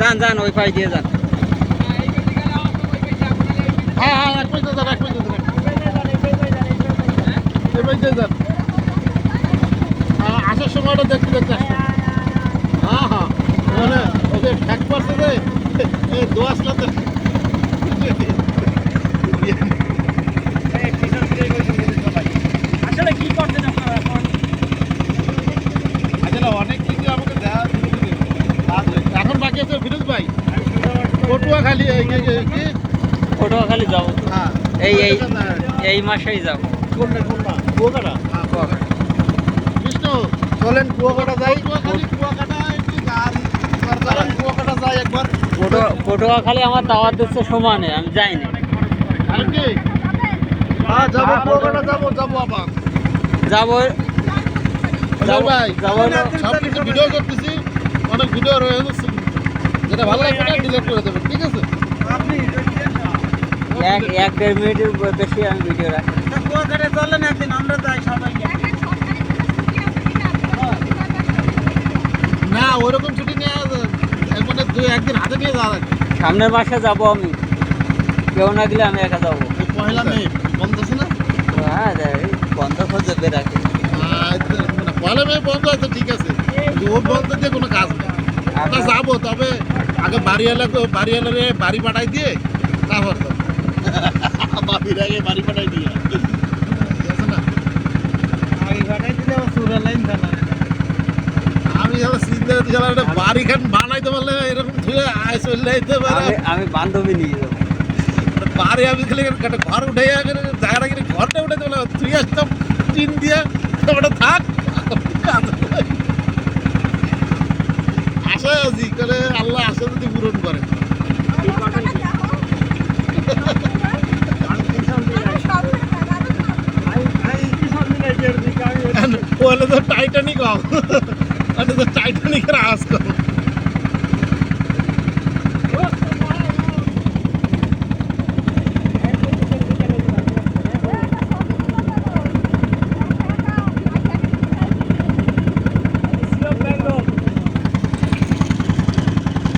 যান যান ওই পাশ দিয়ে যান। হ্যাঁ হ্যাঁ এক পয়সা যান, এক পয়সা যান, এই পয়সা যান। আসার সময়টা দেখতে দেখতে আসবেন। হ্যাঁ হ্যাঁ মানে ওকে ঠ্যাক পারছে যে এই দোয়াশলা তো আসলে কি করছেন আপনারা এখন? আসলে অনেক কিছু আমাকে দেওয়া এখন বাকি আছে ফিরোজ ভাই পটুয়াখালী কি পটুয়াখালী যাবো তো। হ্যাঁ এই মাসেই যাবো। কোনটা কুয়াকাটা কুয়াকাটা। কৃষ্ণ চলেন কুয়াকাটা যাই। কুয়াকাটা একটু গাড়ি চলেন কুয়াকাটা যাই একবার। পটুয়াখালী আমার দাওয়াত দিচ্ছে সমানে, আমি যাইনি। আর কি হ্যাঁ যাবো কুয়াকাটা যাবো আবার যাবো ভাই যাবো সব কিছু ভিডিও করতেছি, অনেক ভিডিও রয়ে যাচ্ছে, যেটা ভালো লাগবে না ডিলিট করে দেবেন, ঠিক আছে? এক দেড় মিনিটের বেশি আমি ভিডিও রাখি। কুয়াকাটা চলেন একদিন আমরা যাই সবাই। না ওইরকম ছুটি নেওয়া মানে একদিন হাতে নিয়ে যাওয়া লাগবে। সামনের মাসে যাবো আমি, কেউ না গেলে আমি একা যাবো। ওই পয়লা মে বন্ধ আছে না? হ্যাঁ বন্ধ খোঁজে বেরাকে। মানে পয়লা মে বন্ধ আছে, ঠিক আছে, কিন্তু ও বন্ধ দিয়ে কোনো কাজ নেই। আমরা যাবো, তবে আগে বাড়িওয়ালারে বাড়ি পাঠাই দিয়ে তারপর বাড়ির আগে বাড়ি পাঠাই দিয়ে আছে না। আমি যখন চিন্তা করতে গেলাম একটা বাড়ি খান বানাইতে পারলে এরকম ধুয়ে আয় চলে যেতে পারে। আমি বান্ধবী নিয়ে যাবো। বাড়ি আমি খালি একটা ঘর উঠে জায়গাটা কিনে ঘরটা উঠে চলে তুই আসতাম টিন দিয়ে ওটা থাক। আশা আছি করে আল্লাহ আশা যদি পূরণ করে। ওখানে তো টাইটানিক টাইটানিকের আওয়াজ কম।